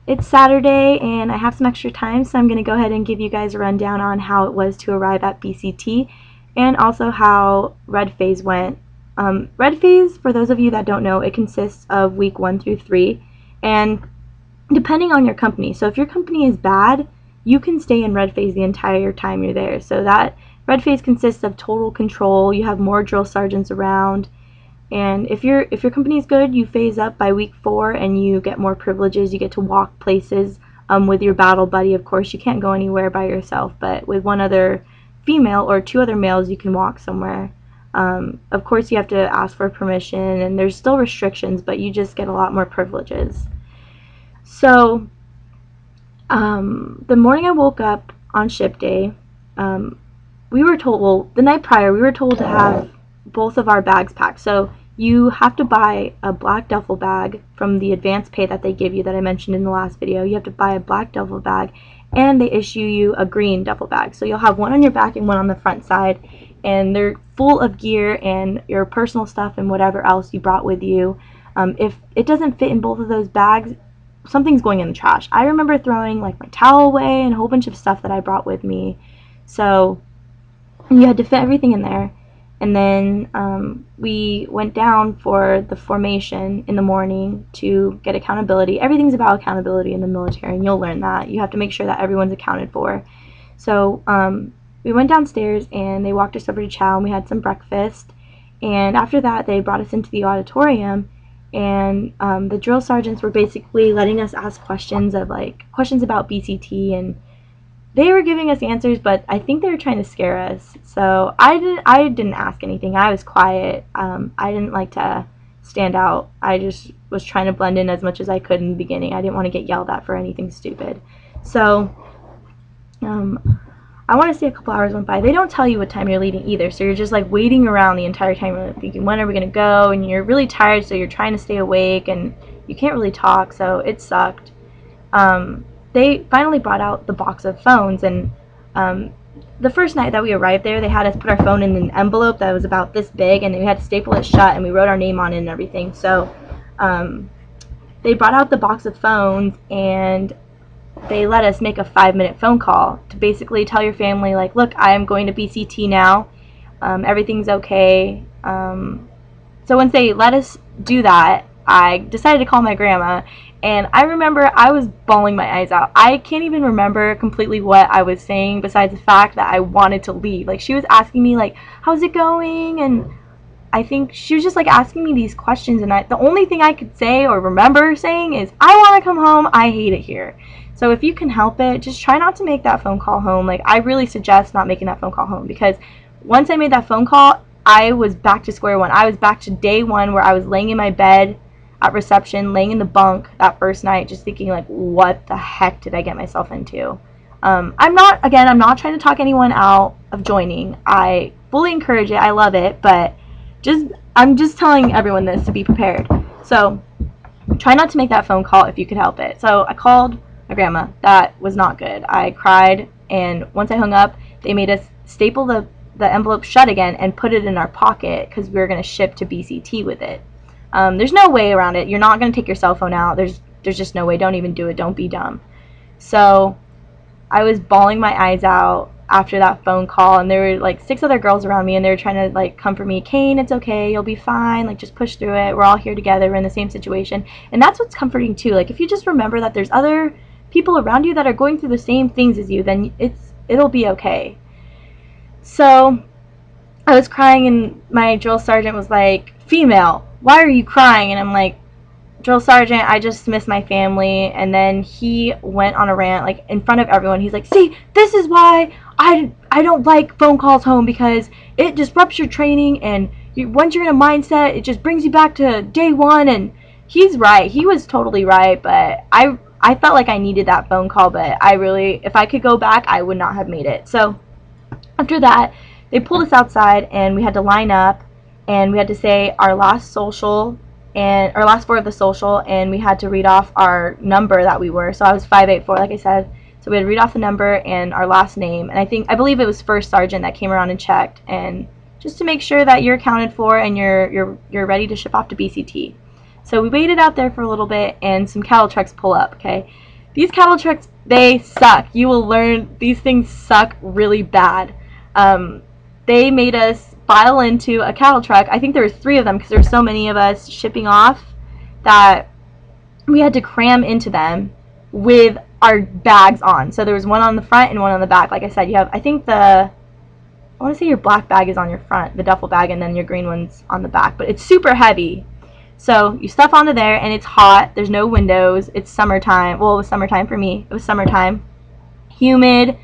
It's Saturday and I have some extra time, so I'm going to go ahead and give you guys a rundown on how it was to arrive at BCT and also how red phase went. Red phase, for those of you that don't know, it consists of week 1 through 3, and depending on your company. So if your company is bad, you can stay in red phase the entire time you're there. So that red phase consists of total control. You have more drill sergeants around. And if your company is good, you phase up by week 4 and you get more privileges. You get to walk places with your battle buddy. Of course, you can't go anywhere by yourself, but with one other female or 2 other males, you can walk somewhere. Of course, you have to ask for permission, and there's still restrictions, but you just get a lot more privileges. So, the morning I woke up on ship day, we were told, well, the night prior, we were told to have both of our bags packed. So you have to buy a black duffel bag from the advance pay that they give you that I mentioned in the last video. You have to buy a black duffel bag, and they issue you a green duffel bag. So you'll have one on your back and one on the front side, and they're full of gear and your personal stuff and whatever else you brought with you. If it doesn't fit in both of those bags, something's going in the trash. I remember throwing like my towel away and a whole bunch of stuff that I brought with me. So you had to fit everything in there. And then we went down for the formation in the morning to get accountability. Everything's about accountability in the military, and you'll learn that. You have to make sure that everyone's accounted for. So we went downstairs, and they walked us over to chow, and we had some breakfast. And after that, they brought us into the auditorium, and the drill sergeants were basically letting us ask questions about BCT, and they were giving us answers, but I think they were trying to scare us. So I didn't ask anything. I was quiet. I didn't like to stand out. I just was trying to blend in as much as I could in the beginning. I didn't want to get yelled at for anything stupid. So I want to say a couple hours went by. They don't tell you what time you're leaving either, so you're just like waiting around the entire time. You're thinking, when are we going to go? And you're really tired, so you're trying to stay awake, and you can't really talk, so it sucked. They finally brought out the box of phones, and the first night that we arrived there, they had us put our phone in an envelope that was about this big, and we had to staple it shut, and we wrote our name on it and everything. So they brought out the box of phones, and they let us make a 5-minute phone call to basically tell your family, like, look, I am going to BCT now. Everything's okay. So once they let us do that, I decided to call my grandma. And I remember I was bawling my eyes out. I can't even remember completely what I was saying besides the fact that I wanted to leave. Like, she was asking me, like, how's it going? And I think she was just, like, asking me these questions. And the only thing I could say or remember saying is, I want to come home. I hate it here. So if you can help it, just try not to make that phone call home. Like, I really suggest not making that phone call home, because once I made that phone call, I was back to square one. I was back to day one where I was laying in my bed at reception, laying in the bunk that first night, just thinking, like, what the heck did I get myself into? I'm not trying to talk anyone out of joining. I fully encourage it. I love it, but I'm just telling everyone this to be prepared. So try not to make that phone call if you could help it. So I called my grandma. That was not good. I cried, and once I hung up, they made us staple the envelope shut again and put it in our pocket because we were going to ship to BCT with it. There's no way around it. You're not going to take your cell phone out. There's just no way. Don't even do it. Don't be dumb. So I was bawling my eyes out after that phone call, and there were like 6 other girls around me, and they were trying to like comfort me. Kane, it's okay. You'll be fine. Like, just push through it. We're all here together. We're in the same situation. And that's what's comforting too. Like, if you just remember that there's other people around you that are going through the same things as you, then it'll be okay. So I was crying, and my drill sergeant was like, female, why are you crying? And I'm like, drill sergeant, I just miss my family. And then he went on a rant, like, in front of everyone. He's like, see, this is why I don't like phone calls home, because it disrupts your training, and once you're in a mindset, it just brings you back to day one. And he's right. He was totally right, but I felt like I needed that phone call, but if I could go back, I would not have made it. So after that, they pulled us outside, and we had to line up, and we had to say our last social and our last 4 of the social, and we had to read off our number that we were. So I was 584, like I said. So we had to read off the number and our last name, and I believe it was first sergeant that came around and checked, and just to make sure that you're accounted for and you're ready to ship off to BCT. So we waited out there for a little bit, and some cattle trucks pull up. Okay, These cattle trucks, they suck. You will learn these things suck really bad. They made us file into a cattle truck. I think there was 3 of them because there were so many of us shipping off that we had to cram into them with our bags on. So there was one on the front and one on the back. Like I said, you have, I think I want to say your black bag is on your front, the duffel bag, and then your green one's on the back. But it's super heavy. So you stuff onto there, and it's hot. There's no windows. It's summertime. Well, it was summertime for me. It was summertime. Humid,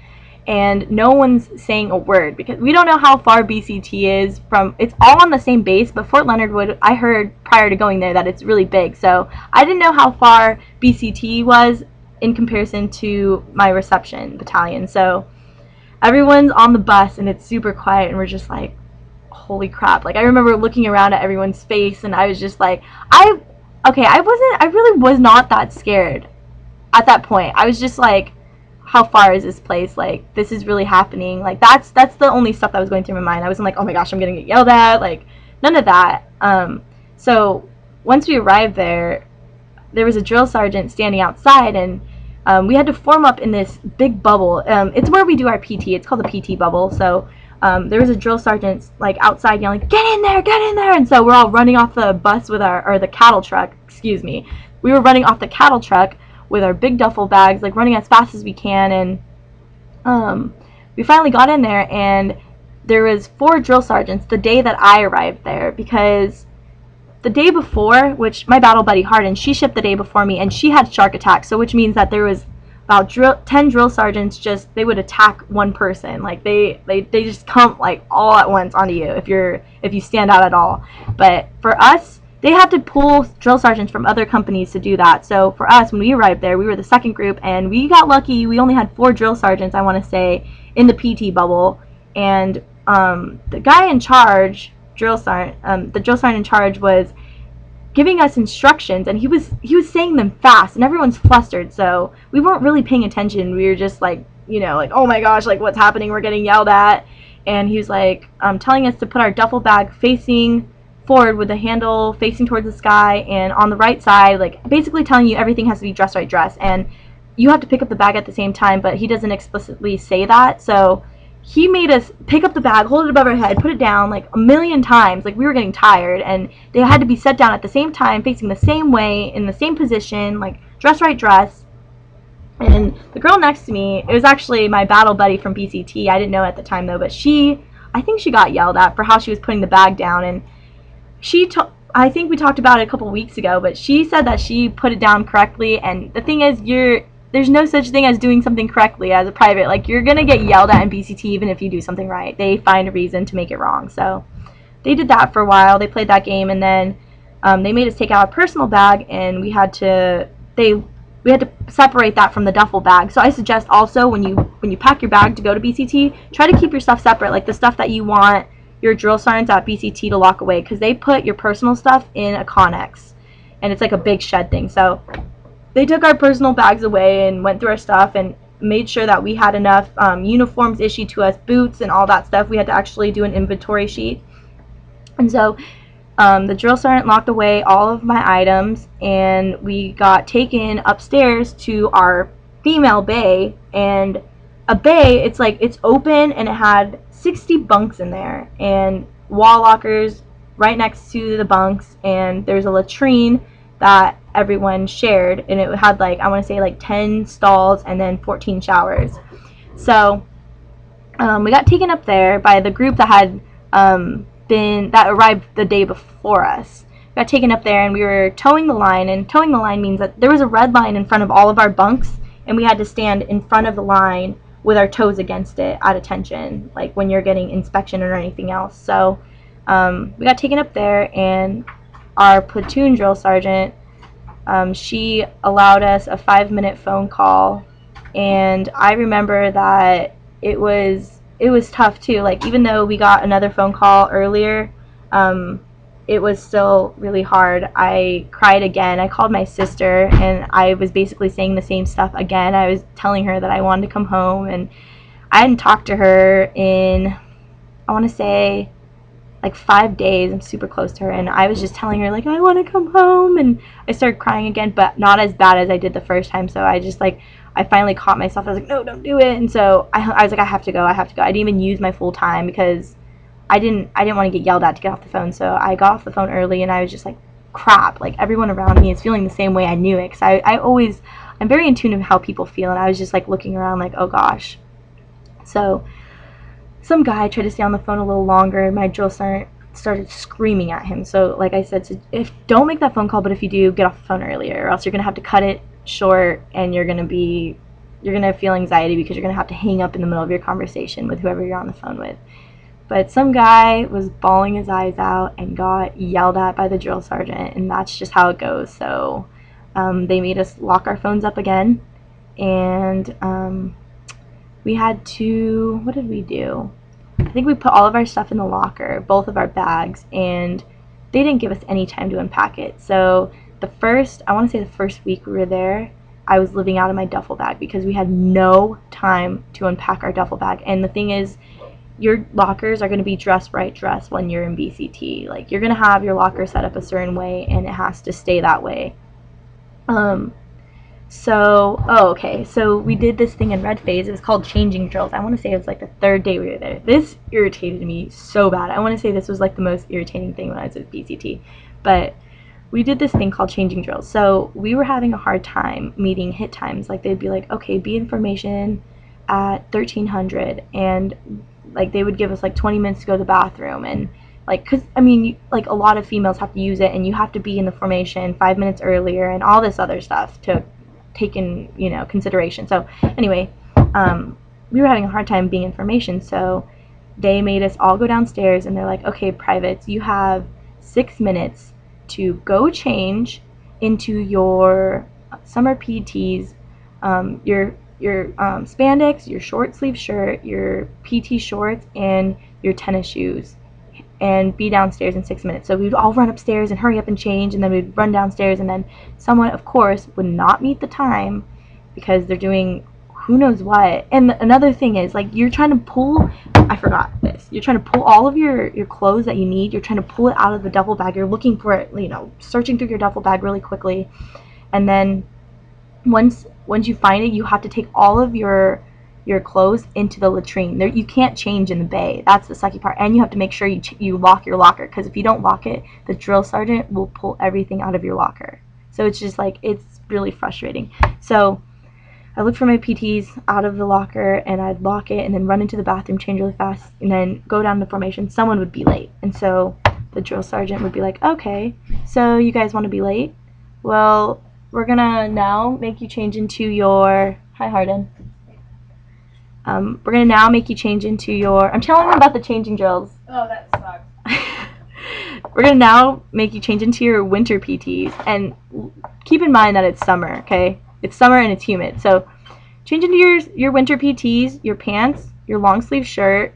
and no one's saying a word because we don't know how far BCT is from. It's all on the same base, but Fort Leonard Wood, I heard prior to going there that it's really big. So I didn't know how far BCT was in comparison to my reception battalion. So everyone's on the bus, and it's super quiet, and we're just like, holy crap. Like, I remember looking around at everyone's face, and I was just like, I really was not that scared at that point. I was just like, how far is this place? Like, this is really happening. Like, that's the only stuff that was going through my mind. I wasn't like, oh my gosh, I'm gonna get yelled at. Like, none of that. So once we arrived there was a drill sergeant standing outside, and we had to form up in this big bubble. It's where we do our PT. It's called the PT bubble. So there was a drill sergeant like outside yelling, get in there, get in there. And so we're all running off the bus with the cattle truck, excuse me. We were running off the cattle truck with our big duffel bags, like running as fast as we can. And we finally got in there, and there was 4 drill sergeants the day that I arrived there, because the day before, which my battle buddy Hardin, she shipped the day before me, and she had shark attacks, so which means that there was about 10 drill sergeants, they would attack one person. Like, they just come like all at once onto you if you stand out at all. But for us, they had to pull drill sergeants from other companies to do that. So for us, when we arrived there, we were the second group, and we got lucky. We only had 4 drill sergeants, I want to say, in the PT bubble. And the guy in charge, the drill sergeant in charge, was giving us instructions, and he was saying them fast, and everyone's flustered. So we weren't really paying attention. We were just like, like, oh my gosh, like, what's happening? We're getting yelled at. And he was like telling us to put our duffel bag facing forward with the handle facing towards the sky, and on the right side, like, basically telling you everything has to be dress right dress, and you have to pick up the bag at the same time, but he doesn't explicitly say that. So he made us pick up the bag, hold it above our head, put it down like a million times. Like, we were getting tired, and they had to be set down at the same time, facing the same way, in the same position, like dress right dress. And the girl next to me, it was actually my battle buddy from BCT. I didn't know at the time though, but I think she got yelled at for how she was putting the bag down. And I think we talked about it a couple weeks ago, but she said that she put it down correctly. And the thing is, there's no such thing as doing something correctly as a private. Like, you're gonna get yelled at in BCT even if you do something right. They find a reason to make it wrong. So they did that for a while. They played that game, and then they made us take out a personal bag, and we had to separate that from the duffel bag. So I suggest also, when you pack your bag to go to BCT, try to keep your stuff separate, like the stuff that you want your drill sergeants at BCT to lock away, because they put your personal stuff in a Connex, and it's like a big shed thing. So they took our personal bags away and went through our stuff and made sure that we had enough uniforms issued to us, boots and all that stuff. We had to actually do an inventory sheet. And so the drill sergeant locked away all of my items, and we got taken upstairs to our female bay. And a bay, it's open, and it had 60 bunks in there, and wall lockers right next to the bunks, and there's a latrine that everyone shared, and it had like, I want to say like 10 stalls and then 14 showers. So we got taken up there by the group that had that arrived the day before us. We got taken up there, and we were towing the line, and towing the line means that there was a red line in front of all of our bunks, and we had to stand in front of the line with our toes against it at attention, like when you're getting inspection or anything else. So we got taken up there, and our platoon drill sergeant, she allowed us a 5-minute phone call, and I remember that it was tough too. Like, even though we got another phone call earlier, it was still really hard. I cried again. I called my sister, and I was basically saying the same stuff again. I was telling her that I wanted to come home, and I hadn't talked to her in, I want to say, like 5 days. I'm super close to her, and I was just telling her like I want to come home, and I started crying again, but not as bad as I did the first time. So I just like, I finally caught myself. I was like, no, don't do it. And so I was like, I have to go. I didn't even use my full time because I didn't want to get yelled at to get off the phone. So I got off the phone early, and I was just like, crap, like everyone around me is feeling the same way. I knew it, because I'm very in tune of how people feel, and I was just like looking around like, oh gosh. So some guy tried to stay on the phone a little longer, and my drill sergeant started screaming at him. So like I said, so don't make that phone call, but if you do, get off the phone earlier, or else you're gonna have to cut it short, and you're gonna feel anxiety because you're gonna have to hang up in the middle of your conversation with whoever you're on the phone with. But some guy was bawling his eyes out and got yelled at by the drill sergeant, and that's just how it goes. So they made us lock our phones up again, and we had to, what did we do? I think we put all of our stuff in the locker, both of our bags, and they didn't give us any time to unpack it. So I want to say the first week we were there, I was living out of my duffel bag because we had no time to unpack our duffel bag. And the thing is, your lockers are going to be dress when you're in BCT. Like, you're going to have your locker set up a certain way, and it has to stay that way. So we did this thing in red phase. It was called changing drills. I want to say it was like the 3rd day we were there. This irritated me so bad. I want to say this was like the most irritating thing when I was at BCT. But we did this thing called changing drills. So we were having a hard time meeting hit times. Like, they'd be like, okay, be in formation at 1300, and like they would give us like 20 minutes to go to the bathroom, and like, because I mean, like, a lot of females have to use it, and you have to be in the formation 5 minutes earlier, and all this other stuff to take in, consideration. So anyway, we were having a hard time being in formation, so they made us all go downstairs, and they're like, okay, privates, you have 6 minutes to go change into your summer PTs, your spandex, your short sleeve shirt, your PT shorts, and your tennis shoes, and be downstairs in 6 minutes. So we'd all run upstairs and hurry up and change, and then we'd run downstairs, and then someone, of course, would not meet the time because they're doing who knows what. And another thing is, like, you're trying to pull, I forgot this, you're trying to pull all of your clothes that you need, you're trying to pull it out of the duffel bag, you're looking for it, searching through your duffel bag really quickly, and then once you find it, you have to take all of your clothes into the latrine. You can't change in the bay. That's the sucky part. And you have to make sure you lock your locker, because if you don't lock it, the drill sergeant will pull everything out of your locker. So it's just like, it's really frustrating. So I looked for my PTs out of the locker, and I'd lock it and then run into the bathroom, change really fast, and then go down to formation. Someone would be late, and so the drill sergeant would be like, okay, so you guys want to be late? Well, we're gonna now make you change into your, hi Harden, we're gonna now make you change into your, I'm telling them about the changing drills. Oh, that sucks. We're gonna now make you change into your winter PTs, and keep in mind that it's summer, okay? It's summer and it's humid, so change into your winter PTs, your pants, your long sleeve shirt,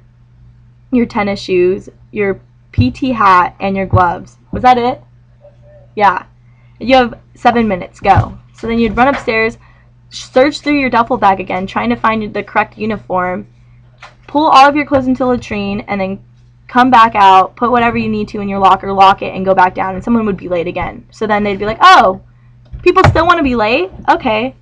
your tennis shoes, your PT hat, and your gloves. Was that it? Yeah. You have 7 minutes, go. So then you'd run upstairs, search through your duffel bag again, trying to find the correct uniform, pull all of your clothes into the latrine, and then come back out, put whatever you need to in your locker, lock it, and go back down, and someone would be late again. So then they'd be like, oh, people still want to be late? Okay.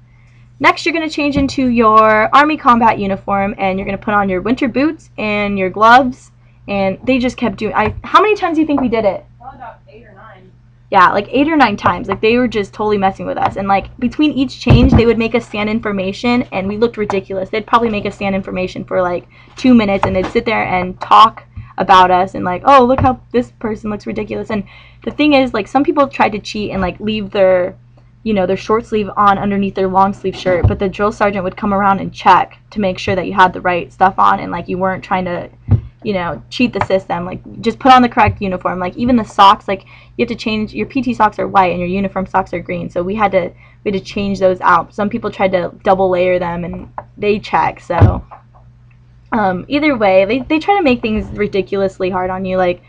Next, you're going to change into your Army combat uniform, and you're going to put on your winter boots and your gloves, and they just kept doing, how many times do you think we did it? Probably about 8 or 9. Yeah, like 8 or 9 times. Like, they were just totally messing with us. And, like, between each change, they would make us stand in formation, and we looked ridiculous. They'd probably make us stand in formation for, like, 2 minutes, and they'd sit there and talk about us and, like, oh, look how this person looks ridiculous. And the thing is, like, some people tried to cheat and, like, leave their, their short sleeve on underneath their long sleeve shirt, but the drill sergeant would come around and check to make sure that you had the right stuff on, and, like, you weren't trying to, cheat the system. Like, just put on the correct uniform. Like, even the socks, like, you have to change, your PT socks are white and your uniform socks are green, so we had to change those out. Some people tried to double layer them, and they check. So either way, they try to make things ridiculously hard on you. Like,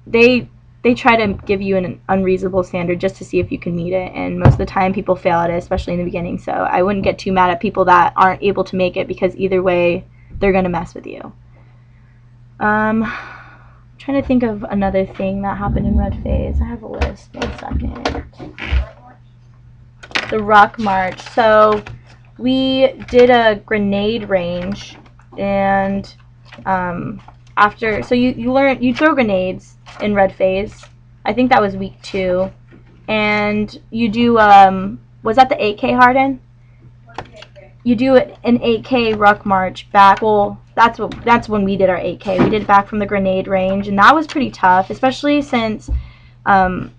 they try to give you an unreasonable standard just to see if you can meet it, and most of the time people fail at it, especially in the beginning. So I wouldn't get too mad at people that aren't able to make it, because either way they're going to mess with you. Trying Trying to think of another thing that happened in red phase. I have a list. 1 second. The ruck march. So we did a grenade range, and after, so you throw grenades in red phase. I think that was week 2, and you do was that the 8K, Harden? You do an 8K ruck march back. Well, that's when we did our 8K. We did it back from the grenade range, and that was pretty tough, especially since on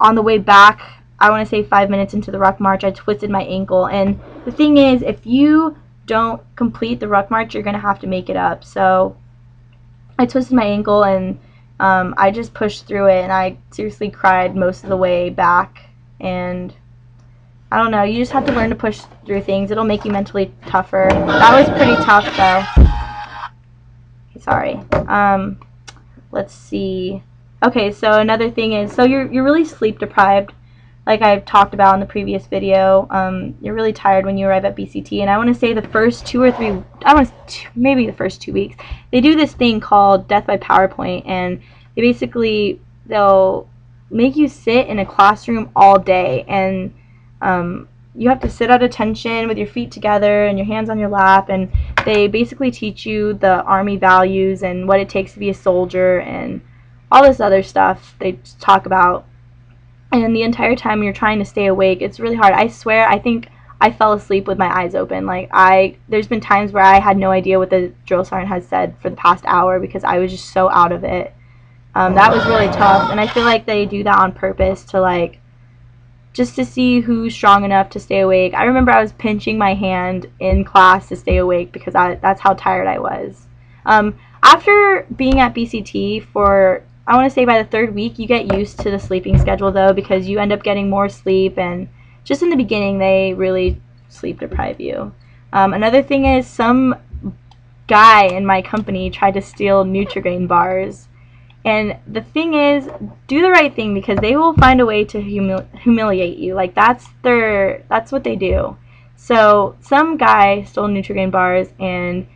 the way back, I want to say 5 minutes into the ruck march, I twisted my ankle. And the thing is, if you don't complete the ruck march, you're going to have to make it up. So I twisted my ankle, and I just pushed through it, and I seriously cried most of the way back. And I don't know, you just have to learn to push through things. It'll make you mentally tougher. That was pretty tough, though. Sorry. Let's see. Okay, so another thing is, so you're really sleep deprived, like I've talked about in the previous video. You're really tired when you arrive at BCT, and I want to say the first 2 or 3, maybe the first 2 weeks, they do this thing called Death by PowerPoint, and they'll make you sit in a classroom all day, and you have to sit at attention with your feet together and your hands on your lap, and they basically teach you the Army values and what it takes to be a soldier and all this other stuff they talk about. And the entire time you're trying to stay awake, it's really hard. I swear, I think I fell asleep with my eyes open. Like, there's been times where I had no idea what the drill sergeant has said for the past hour because I was just so out of it. That was really tough, and I feel like they do that on purpose to, like, just to see who's strong enough to stay awake. I remember I was pinching my hand in class to stay awake because that's how tired I was. After being at BCT for, I want to say by the 3rd week, you get used to the sleeping schedule, though, because you end up getting more sleep, and just in the beginning, they really sleep deprive you. Another thing is, some guy in my company tried to steal Nutri-Grain bars. And the thing is, do the right thing, because they will find a way to humiliate you. Like, that's what they do. So some guy stole Nutri-Grain bars, and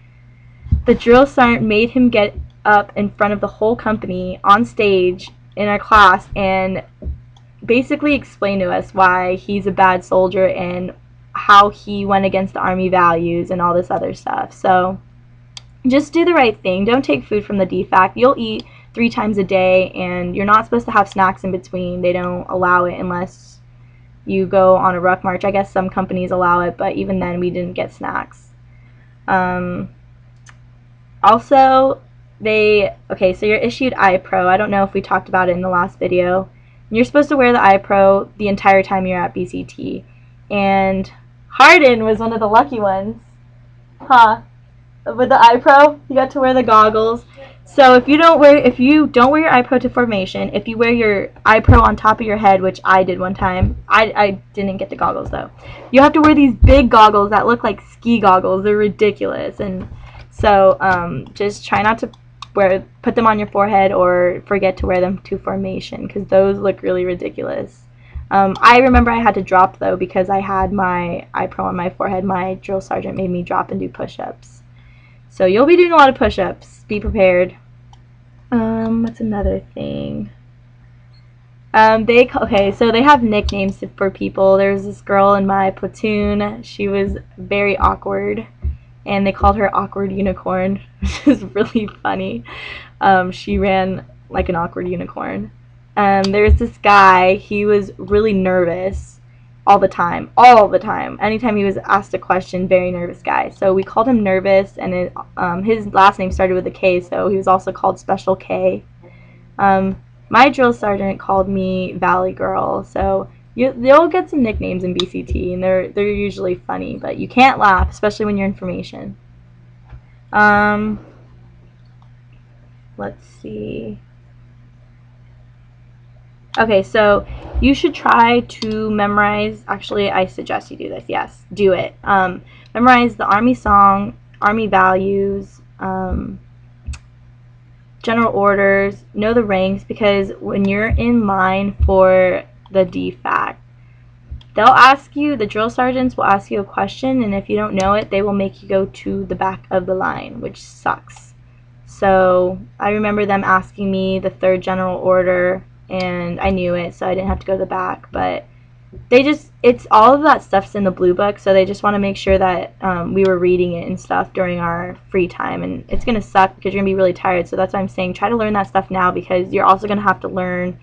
the drill sergeant made him get up in front of the whole company on stage in our class and basically explain to us why he's a bad soldier and how he went against the Army values and all this other stuff. So just do the right thing. Don't take food from the DFAC. You'll eat 3 times a day, and you're not supposed to have snacks in between. They don't allow it unless you go on a ruck march. I guess some companies allow it, but even then we didn't get snacks. Also, okay, so you're issued iPro. I don't know if we talked about it in the last video. You're supposed to wear the iPro the entire time you're at BCT. And Harden was one of the lucky ones. Huh? With the iPro, you got to wear the goggles. So if you don't wear your iPro to formation, if you wear your iPro on top of your head, which I did one time, I didn't get the goggles though. You have to wear these big goggles that look like ski goggles. They're ridiculous, and so just try not to put them on your forehead or forget to wear them to formation, because those look really ridiculous. I remember I had to drop though because I had my iPro on my forehead. My drill sergeant made me drop and do push-ups. So you'll be doing a lot of push-ups. Be prepared. What's another thing? Okay, so they have nicknames for people. There's this girl in my platoon. She was very awkward, and they called her Awkward Unicorn, which is really funny. She ran like an awkward unicorn. There's this guy. He was really nervous all the time. Anytime he was asked a question, very nervous guy. So we called him Nervous, and his last name started with a K, so he was also called Special K. My drill sergeant called me Valley Girl. So they'll get some nicknames in BCT, and they're usually funny, but you can't laugh, especially when you're in formation. Let's see. Okay, so you should try to memorize. Actually, I suggest you do this. Yes, do it. Memorize the Army song, Army values, general orders, know the ranks, because when you're in line for the DFAC, the drill sergeants will ask you a question, and if you don't know it, they will make you go to the back of the line, which sucks. So I remember them asking me the third general order, and I knew it, so I didn't have to go to the back. But it's all of that stuff's in the blue book, so they just want to make sure that we were reading it and stuff during our free time. And it's going to suck because you're going to be really tired, so that's why I'm saying try to learn that stuff now, because you're also going to have to learn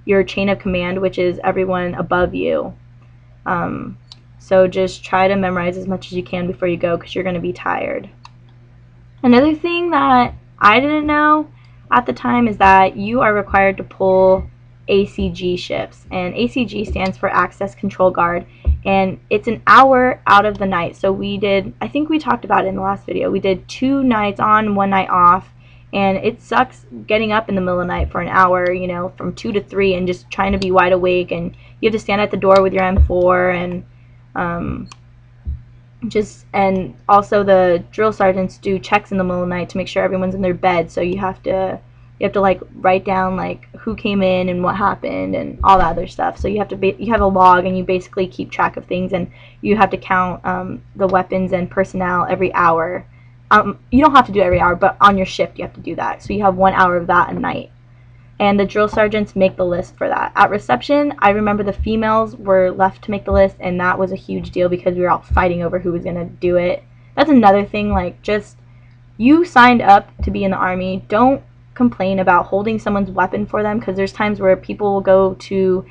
your chain of command, which is everyone above you. So just try to memorize as much as you can before you go, because you're going to be tired. Another thing that I didn't know at the time is that you are required to pull ACG shifts, and ACG stands for Access Control Guard, and it's an hour out of the night. So we did, I think we talked about it in the last video, we did 2 nights on, 1 night off, and it sucks getting up in the middle of the night for an hour, you know, from 2 to 3, and just trying to be wide awake, and you have to stand at the door with your M4, and and also the drill sergeants do checks in the middle of the night to make sure everyone's in their bed, so you have to like write down like who came in and what happened and all that other stuff. So you have a log, and you basically keep track of things, and you have to count the weapons and personnel every hour. You don't have to do it every hour, but on your shift you have to do that, so you have 1 hour of that a night. And the drill sergeants make the list for that. At reception, I remember the females were left to make the list, and that was a huge deal because we were all fighting over who was going to do it. That's another thing, like, just, you signed up to be in the Army. Don't complain about holding someone's weapon for them, because there's times where people will go to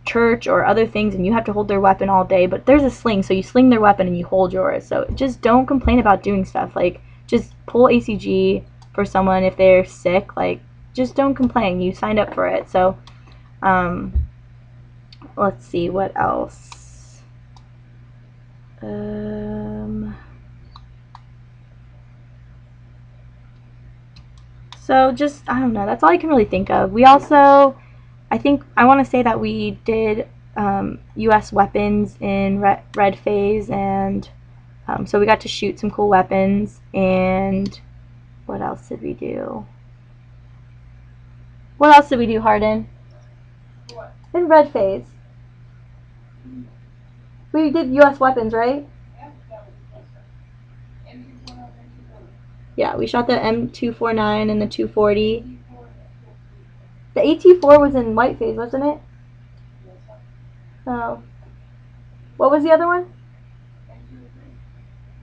church or other things, and you have to hold their weapon all day, but there's a sling, so you sling their weapon and you hold yours. So just don't complain about doing stuff. Like, just pull ACG for someone if they're sick. Like, just don't complain. You signed up for it. So, let's see what else. So just, I don't know. That's all I can really think of. We also, I want to say that we did U.S. weapons in red phase, and so we got to shoot some cool weapons. And what else did we do? What else did we do, Hardin? What? In red phase. We did U.S. weapons, right? Yeah, that was M249, Yeah, we shot the M249 and the 240. The AT4 was in white phase, wasn't it? Oh. What was the other one?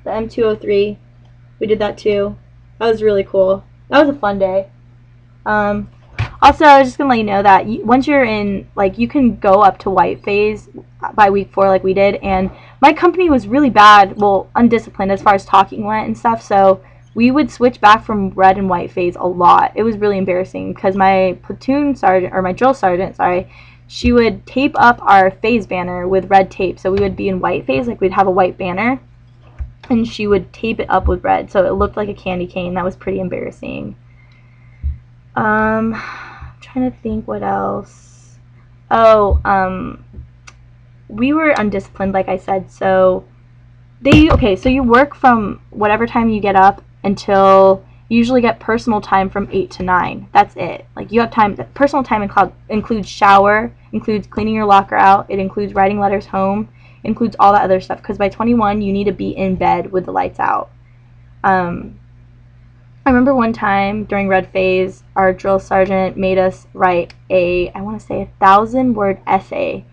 The M203. We did that too. That was really cool. That was a fun day. Also, I was just going to let you know that once you're in, like, you can go up to white phase by week 4 like we did, and my company was really bad, well, undisciplined as far as talking went and stuff, so we would switch back from red and white phase a lot. It was really embarrassing because my platoon sergeant, or my drill sergeant, sorry, she would tape up our phase banner with red tape, so we would be in white phase, like we'd have a white banner, and she would tape it up with red, so it looked like a candy cane. That was pretty embarrassing. Trying to think what else. Oh, we were undisciplined, like I said, so so you work from whatever time you get up until you usually get personal time from 8 to 9. That's it. Like, you have time. Personal time includes shower, includes cleaning your locker out, it includes writing letters home, includes all that other stuff, because by 21 you need to be in bed with the lights out. I remember one time during red phase, our drill sergeant made us write I want to say 1,000-word essay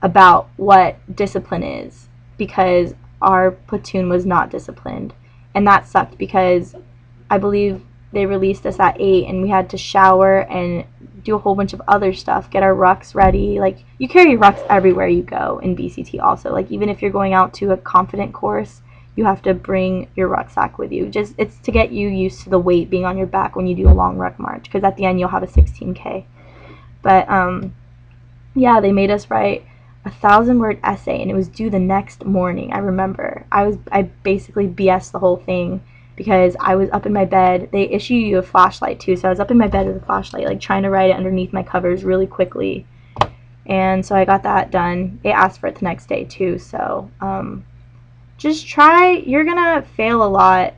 about what discipline is, because our platoon was not disciplined. And that sucked because I believe they released us at 8, and we had to shower and do a whole bunch of other stuff, get our rucks ready. Like, you carry your rucks everywhere you go in BCT also. Like, even if you're going out to a confident course, you have to bring your rucksack with you. It's to get you used to the weight being on your back when you do a long ruck march, because at the end you'll have a 16K. But yeah, they made us write a 1,000-word essay, and it was due the next morning. I remember I basically BS'd the whole thing because I was up in my bed. They issue you a flashlight too, so I was up in my bed with a flashlight, like trying to write it underneath my covers really quickly. And so I got that done. They asked for it the next day too, so just try. You're gonna fail a lot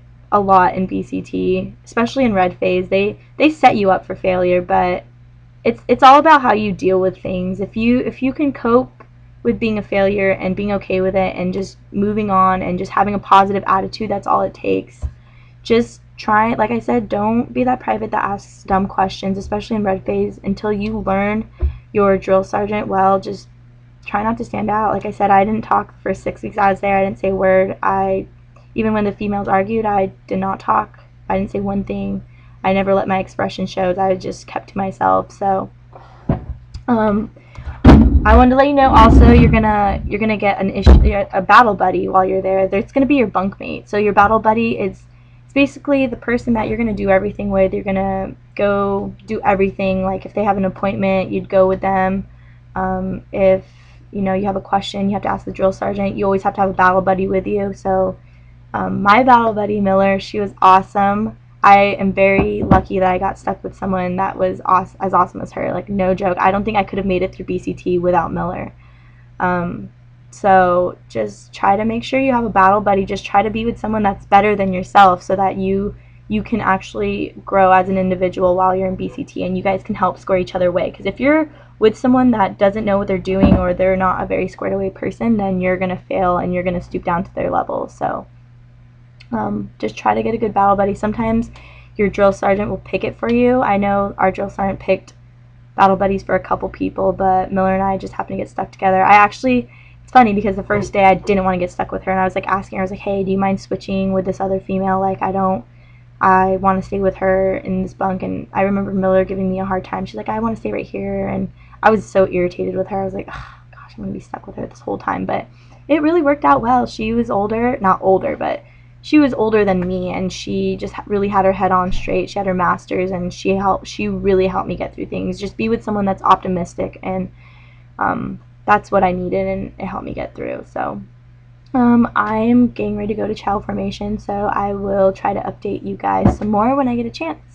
in BCT, especially in red phase. They set you up for failure, but it's all about how you deal with things. If you can cope with being a failure and being okay with it and just moving on and just having a positive attitude, that's all it takes. Just try, like I said, don't be that private that asks dumb questions, especially in red phase, until you learn your drill sergeant well. Just try not to stand out. Like I said, I didn't talk for 6 weeks I was there. I didn't say a word. Even when the females argued, I did not talk. I didn't say one thing. I never let my expression show. I just kept to myself. So I wanted to let you know also you're gonna get a battle buddy while you're there. It's gonna be your bunkmate. So your battle buddy is, it's basically the person that you're gonna do everything with. You're gonna go do everything. Like if they have an appointment, you'd go with them. If you have a question, you have to ask the drill sergeant. You always have to have a battle buddy with you. So my battle buddy Miller, she was awesome. I am very lucky that I got stuck with someone that was as awesome as her. Like, no joke. I don't think I could have made it through BCT without Miller. So just try to make sure you have a battle buddy. Just try to be with someone that's better than yourself so that you can actually grow as an individual while you're in BCT, and you guys can help square each other away. Because if you're with someone that doesn't know what they're doing, or they're not a very squared away person, then you're going to fail and you're going to stoop down to their level. So just try to get a good battle buddy. Sometimes your drill sergeant will pick it for you. I know our drill sergeant picked battle buddies for a couple people, but Miller and I just happened to get stuck together. It's funny because the first day I didn't want to get stuck with her, and I was like asking her, I was like, hey, do you mind switching with this other female? Like, I want to stay with her in this bunk. And I remember Miller giving me a hard time. She's like, I want to stay right here. And I was so irritated with her. I was like, oh, gosh, I'm going to be stuck with her this whole time. But it really worked out well. She was not older, but she was older than me, and she just really had her head on straight. She had her master's, and she really helped me get through things. Just be with someone that's optimistic, and that's what I needed, and it helped me get through. So I'm getting ready to go to child formation, so I will try to update you guys some more when I get a chance.